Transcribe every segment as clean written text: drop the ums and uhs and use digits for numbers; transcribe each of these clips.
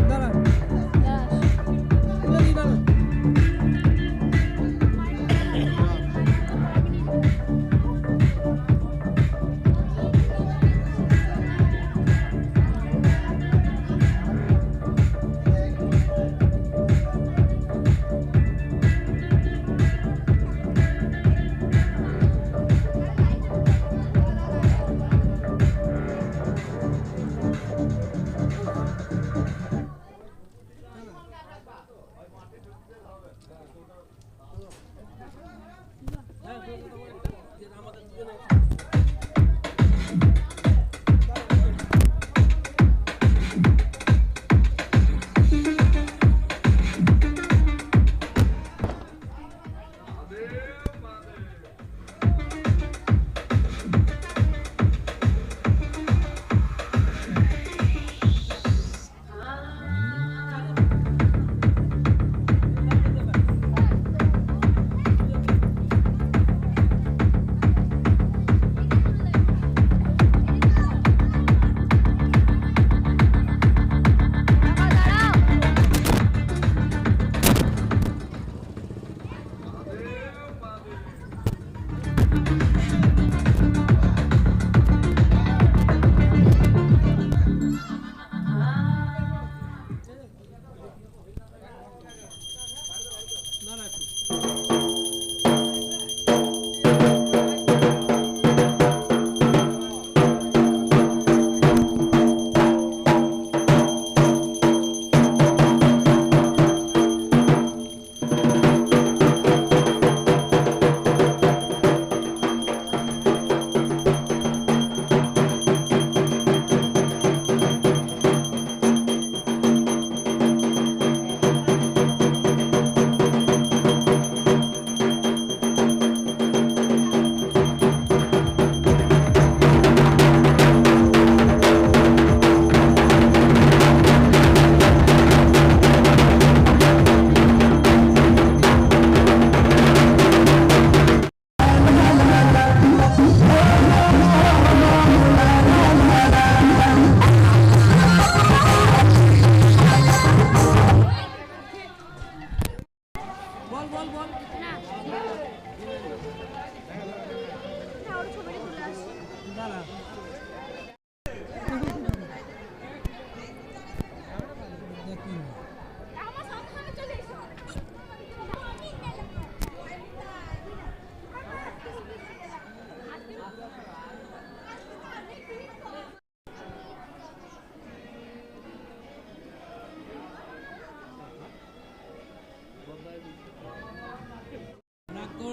দাঁড়া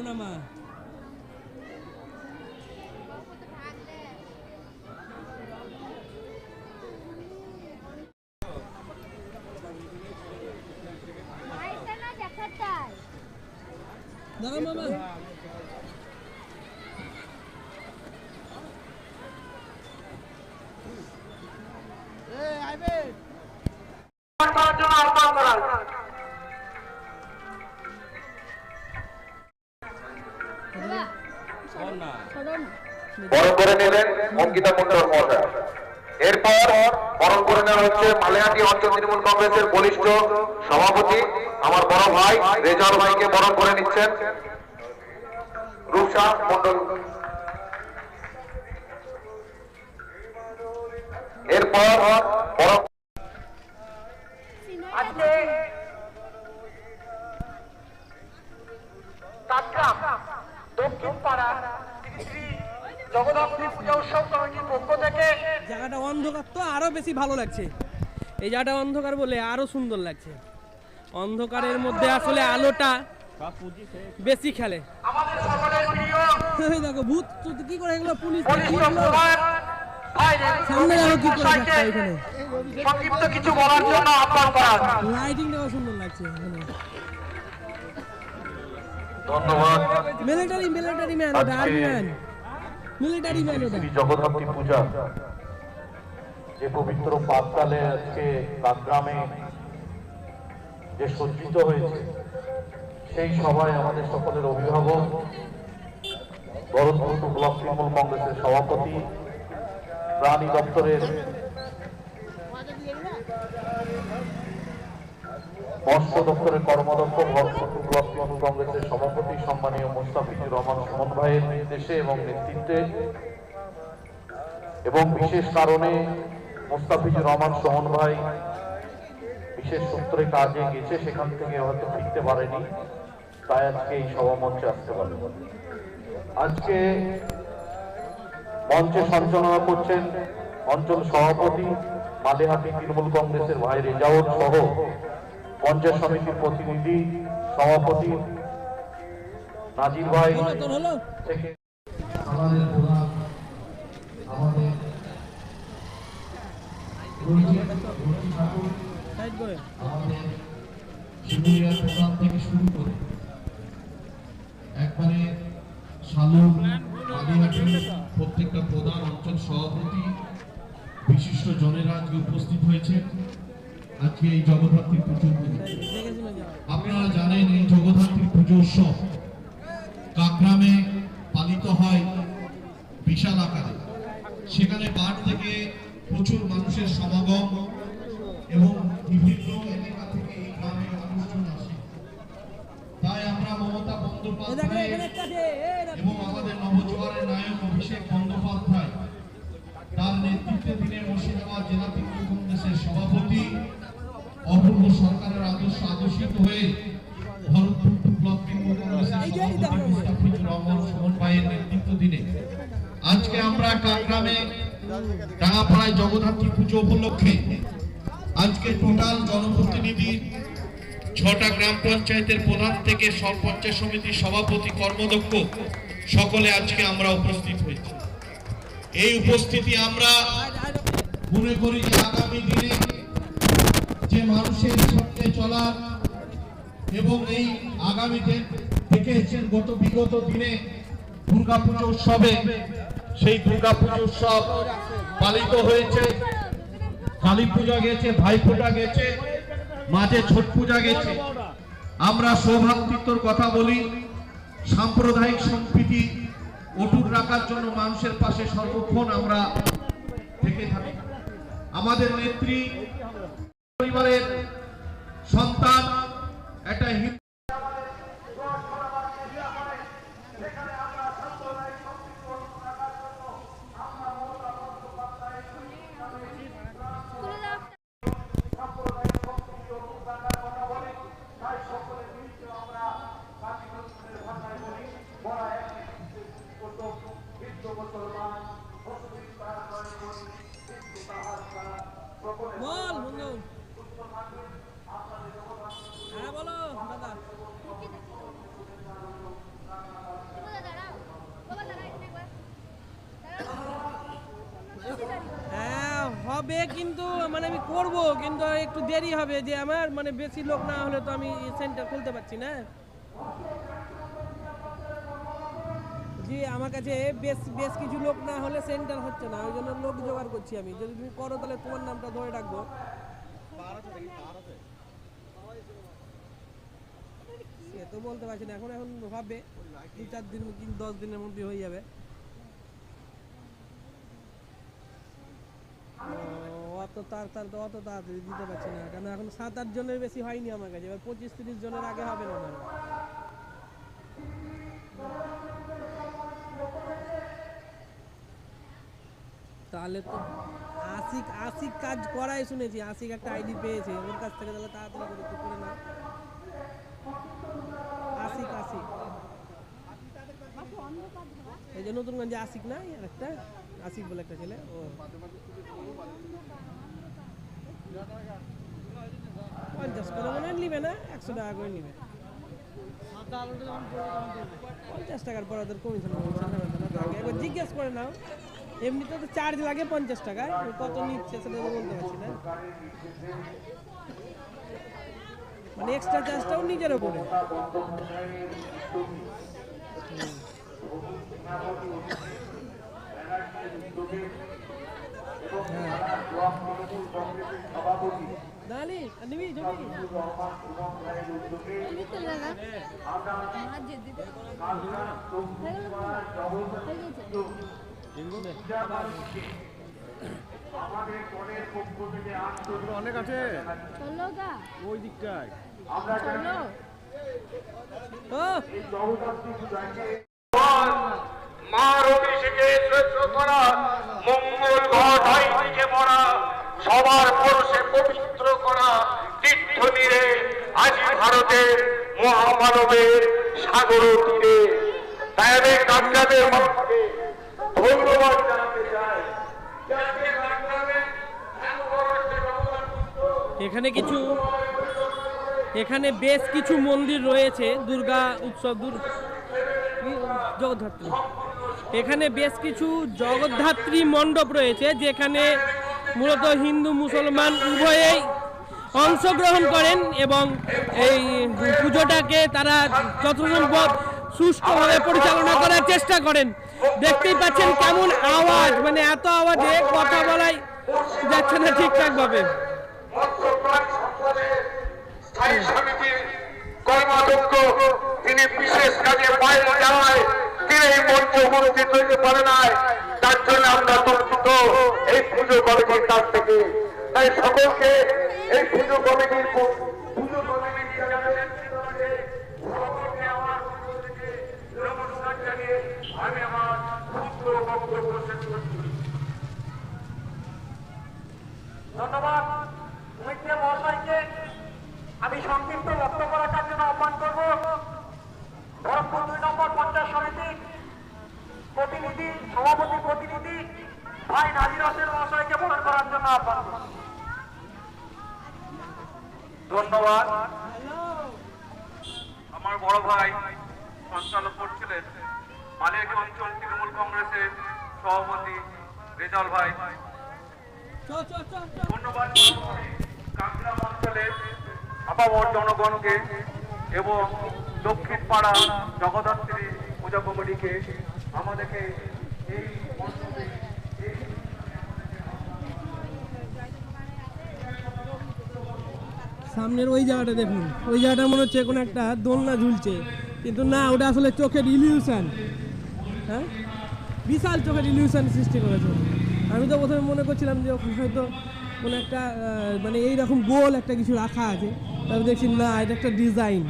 মামা বরণ করে নিলেন অঙ্কিতা মন্ডল মহোদয়। এরপর বরণ করে নেওয়া হচ্ছে মালিহাটি অঞ্চল তৃণমূল কংগ্রেসের বরিষ্ঠ সভাপতি আমার বড় ভাই রেজাউল ভাইকে বরণ করে নিচ্ছেন রূপসা মন্ডল। এরপর দক্ষিণ পাড়া জগদ্ধাত্রী পূজা উৎসব কমিটির পক্ষ থেকে জায়গাটা অন্ধকার তো আরো বেশি ভালো লাগছে। এই জায়গাটা অন্ধকার বলে আরো সুন্দর লাগছে। অন্ধকারের মধ্যে আসলে আলোটা বেশি খেলে। আমাদের সকলের প্রিয় দেখো ভূত কি করে এগুলো পুলিশ সামনে যাবো কি করে এখানে সংক্ষিপ্ত কিছু বলার জন্য আহ্বান করা। লাইটিংটাও সুন্দর লাগছে এখানে। ধন্যবাদ। মিলিটারি ম্যান ওটা আর্মি ম্যান মিলিটারি ম্যান ওটা। জগদ্ধাত্রী পূজা যে পবিত্র পাঁচতালে আজকে কাকগ্রামে যে সজ্জিত হয়েছে সেই সভায় আমাদের সকলের অভিভাবক ভরতপুর ব্লক তৃণমূল কংগ্রেসের সভাপতি প্রাণী দপ্তরের মৎস্য দপ্তরের কর্মদক্ষ ভরতপুর ব্লক তৃণমূল কংগ্রেসের সভাপতি সম্মানীয় মোস্তাফিজুর রহমান সুমন ভাইয়ের নির্দেশে এবং নেতৃত্বে এবং বিশেষ কারণে মোস্তাফিজুর রহমান সুমন ভাই বিশেষ সূত্রে কাজে গেছে, সেখান থেকে হয়তো ফিরতে পারেনি, তাই আজকে এই সভা মঞ্চে আসতে পারে। আজকে মঞ্চে সঞ্চালনা করছেন অঞ্চল সভাপতি মালেহাটি তৃণমূল কংগ্রেসের ভাই রেজাউল সহ পঞ্চায়েত সমিতির প্রতিনিধি সভাপতি নাজির ভাই থেকে আমাদের প্রধান আমাদের আমাদের শিবিরের প্রধান থেকে শুরু করে একবারে সালুর মালিহাটির প্রত্যেকটা প্রধান অঞ্চল সভাপতি বিশিষ্ট জনেরা আজকে উপস্থিত হয়েছে আজকে এই জগদ্ধাত্রী পুজো। আপনারা জানেন এই জগদ্ধাত্রী পুজো উৎসব কাকরামে পালিত হয় বিশাল আকারে। সেখানে বার থেকে প্রচুর মানুষের সমাগম এবং বিভিন্ন এলাকা থেকে এই গ্রামে মানুষজন আসে। তাই আমরা মমতা বন্দ্যোপাধ্যায় এবং আমাদের নবজোয়ারের নায়ক অভিষেক বন্দ্যোপাধ্যায় তার নেতৃত্বে দিনে মুর্শিদাবাদ জেলা তৃণমূল কংগ্রেসের সভাপতি অপূর্ব সরকারের আদর্শিত হয়ে ভরতপুর ব্লক তৃণমূল কংগ্রেসের সভাপতি মোস্তাফিজুর রহমান সুমন ভাইয়ের নেতৃত্ব দিনে আজকে আমরা কাকরামে ডাঙ্গাপাড়ায় জগদ্ধাত্রী পুজো উপলক্ষে আজকে টোটাল জনপ্রতিনিধি 6টা গ্রাম পঞ্চায়েতের প্রধান থেকে সব পঞ্চায়েত সমিতির সভাপতি কর্মদক্ষ সকলে আজকে আমরা উপস্থিত হয়েছি। এই উপস্থিতি আমরা মনে করি যে আগামী দিনে যে মানুষের সঙ্গে চলার এবং এই আগামী দিন দেখেছেন বিগত দিনে দুর্গাপুজো উৎসবে সেই দুর্গাপুজো উৎসব পালিত হয়েছে, কালী পূজা গেছে, ভাইফোঁটা গেছে, মাঝে ছট পূজা গেছে। আমরা সৌভ্রাতৃত্বর কথা বলি, সাম্প্রদায়িক সম্প্রীতি অটুট রাখার জন্য মানুষের পাশে সর্বক্ষণ আমরা থেকে থাকি। আমাদের নেত্রী পরিবারের সন্তান একটা বল বন্ধু। হ্যাঁ বলো দাদা। হ্যাঁ হবে, কিন্তু মানে আমি করব, কিন্তু একটু দেরি হবে, যে আমার মানে বেশি লোক না হলে তো আমি সেন্টার খুলতে পারছি না। জি আমার কাছে বেশ কিছু লোক না হলে সেন্টার হচ্ছে না, ওই জন্য লোক জোগাড় করছি আমি। যদি তুমি করো তাহলে তোমার নামটা ধরে রাখবো। সে তো বলতে পারছি না, এখন হবে 2-4 দিন কি 10 দিনের মধ্যে হয়ে যাবে। অত তাড়াতাড়ি দিতে পারছি না, কারণ এখন 7-8 জনের বেশি হয়নি আমার কাছে। এবার 25-30 জনের আগে হবে না। তাহলে তো আশিক কাজ করাই শুনেছি, আশিক একটা আইডি পেয়েছে ওর কাছ থেকে, তাহলে তাড়াতাড়ি করে একটু করে না। আশিক এই যে নতুনগঞ্জে আশিক না, একটা আশিক বলে একটা ছেলে, ও 50 করে মনে নিবে না, 100 টাকা করে নিবে। 50 টাকার পর ওদের কমিশন একবার জিজ্ঞেস করে নাও। এমনিতে তো চার্জ লাগে 50 টাকা, কত নিচ্ছে সেটা তো বলতে পারছি না। মানে এক্সট্রা চার্জটাও নিজের উপরে। দালি নিবি জমি আমাদের অনেক আছে চলো গা ওই দিকটায়। চলো ও মার অভিষেকে শ্রেষ্ঠ করা মঙ্গল ঘটাই দিকে মরা সবার পরশে পবিত্র করা তীর্থ তীরে আজি ভারতের মহামানবের সাগর তীরে তাই আমি কাঙ্গাদের মানুষকে ধন্যবাদ জানাতে চাই। এখানে বেশ কিছু মন্দির রয়েছে দুর্গা উৎসব জগদ্ধাত্রী। এখানে বেশ কিছু জগদ্ধাত্রী মণ্ডপ রয়েছে যেখানে মূলত হিন্দু মুসলমান উভয়েই অংশগ্রহণ করেন এবং এই পুজোটাকে তারা যথাসম্ভব সুষ্ঠুভাবে পরিচালনা করার চেষ্টা করেন। দেখতেই পাচ্ছেন কেমন আওয়াজ, মানে এত আওয়াজে কথা বলাই যাচ্ছে না ঠিকঠাকভাবে। স্থায়ী সমিতির কর্মাধ্যক্ষ তিনি বিশেষ কাজে বাইরে যাওয়ায় তিনি এই মঞ্চে উপস্থিত হইতে পারে নাই, তার জন্য আমরা দুঃখিত এই পুজো কমিটির কাছ থেকে। তাই সকলকে এই পুজো কমিটির আমি আমার ক্ষুদ্র বক্তব্য শেষ করছি। ধন্যবাদ মৈত্রী মহাশয়কে। আমি সংক্ষিপ্ত বক্তব্য রাখার জন্য আহ্বান করব ভরতপুর 2 নম্বর পঞ্চায়েত সমিতির প্রতিনিধি, সভাপতি প্রতিনিধি ভাই নাজির হোসেন মহাশয়কে বরণ করার জন্য আহ্বান করব। ধন্যবাদ। আমার বড় ভাই সঞ্চালক করছিলেন মালিয়াটি অঞ্চল তৃণমূল কংগ্রেসের সভাপতি রেজাল ভাই। ধন্যবাদ কাকরাম অঞ্চলের আপামর জনগণকে এবং দক্ষিণ পাড়া জগদ্ধাত্রী পূজা কমিটিকে আমাদেরকে এই সামনের ওই জায়গাটা দেখুন, ওই জায়গাটা মনে হচ্ছে কোনো একটা দোলনা ঝুলছে, কিন্তু না, ওটা আসলে চোখের ইলিউশন। হ্যাঁ, বিশাল চোখের ইলিউশন সৃষ্টি করেছে। আমি তো প্রথমে মনে করছিলাম যে হয়তো কোনো একটা মানে এইরকম গোল একটা কিছু রাখা আছে, তারপর দেখছি না, এটা একটা ডিজাইন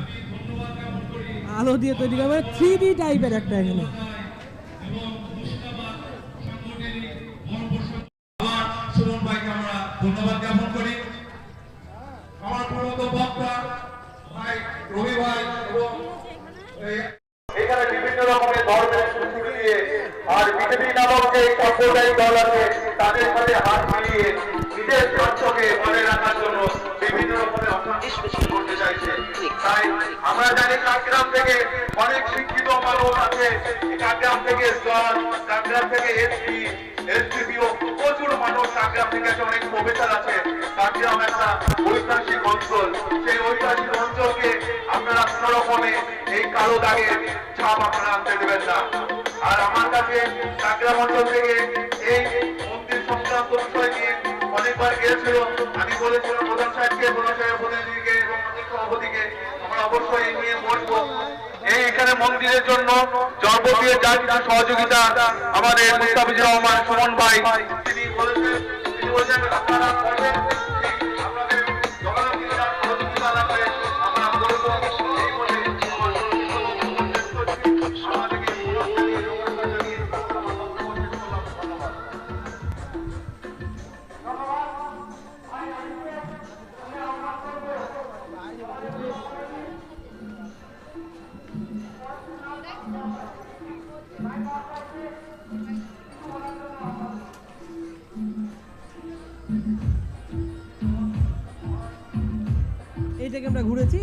আলো দিয়ে তৈরি করা, মানে 3D টাইপের একটা এখানে। সুমন ভাইকে আমরা ধন্যবাদ জ্ঞাপন করি। আমার প্রমুখ বক্তা ভাই রবি ভাই এবং এখানে বিভিন্ন রকমের ধর্মের সুযোগ নিয়ে আর বিজেপি নামক যে সাম্প্রদায়িক দল আছে তাদের সাথে হাত মিলিয়ে নিজের স্বার্থকে ধরে রাখার জন্য বিভিন্ন রকমের অশান্তি সৃষ্টি করতে চাইছে। তাই আমরা জানি কাকগ্রাম থেকে অনেক শিক্ষিত মানুষ আছে, কাকগ্রাম থেকে জজ, কাকগ্রাম থেকে এসপি, এসডিপিও, প্রচুর মানুষ কাকগ্রাম থেকে আছে, অনেক প্রফেসর আছে। কাকগ্রাম একটা ঐতিহাসিক অঞ্চল, সেই ঐতিহাসিক অঞ্চলকে আপনারা কোনো রকমে এই কালো দাগের ছাপ আপনারা আনতে দেবেন না। আর আমার কাছে কাকগ্রাম অঞ্চল থেকে এই মন্দির সংক্রান্ত বিষয় নিয়ে অনেকবার গিয়েছিল। আমি বলেছিলাম প্রধান সাহেবকে, প্রধান সাহেবের প্রতিনিধিকে এবং মন্দির সভাপতিকে আমরা অবশ্যই এই নিয়ে বসবো। এই এখানে মন্দিরের জন্য যাবতীয় যা কিছু সহযোগিতা আমাদের মুস্তাফিজুর রহমান সুমন ভাই তিনি বলেছেন আপনারা করবেন, আপনাদের জগন্নাথী যা সহযোগিতা লাগবে আমরা করবো। এই বলে আমার আমাদেরকে এইটাকে আমরা ঘুরেছি।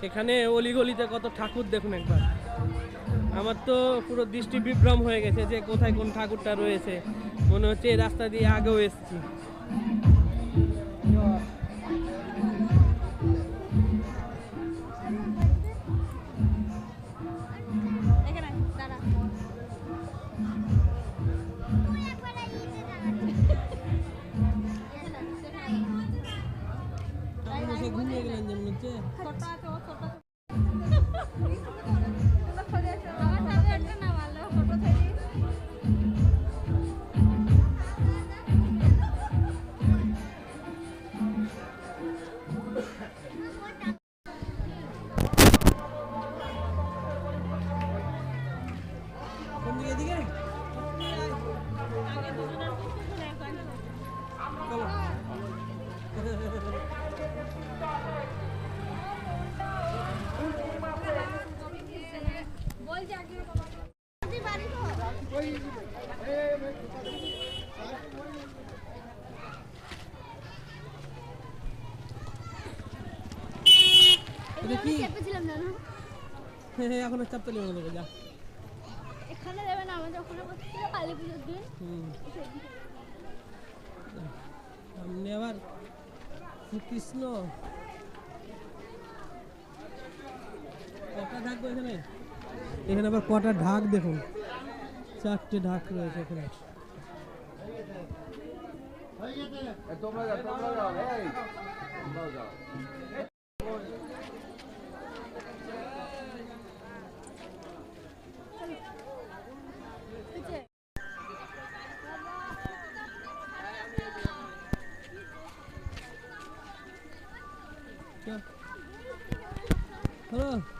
এখানে অলিগলিতে কত ঠাকুর দেখুন একবার। আমার তো পুরো দৃষ্টি বিভ্রম হয়ে গেছে যে কোথায় কোন ঠাকুরটা রয়েছে। মনে হচ্ছে এই রাস্তা দিয়ে আগেও এসেছি। ঘুমিয়ে গেলেন যেমন হচ্ছে। ছোট আছে, ও ছোট দিকে এদিকে চলো। এটা কি চেপেছিলাম জানো এখন চাপতে নেই মনে যা এখানে দেবে না আমাদের ওখানে বসছিল কালী পুজোর দিন সামনে আবার শ্রীকৃষ্ণ কটা ঢাক এখানে এখানে আবার কটা ঢাক দেখুন 4টে ঢাক রয়েছে এখানে হ্যালো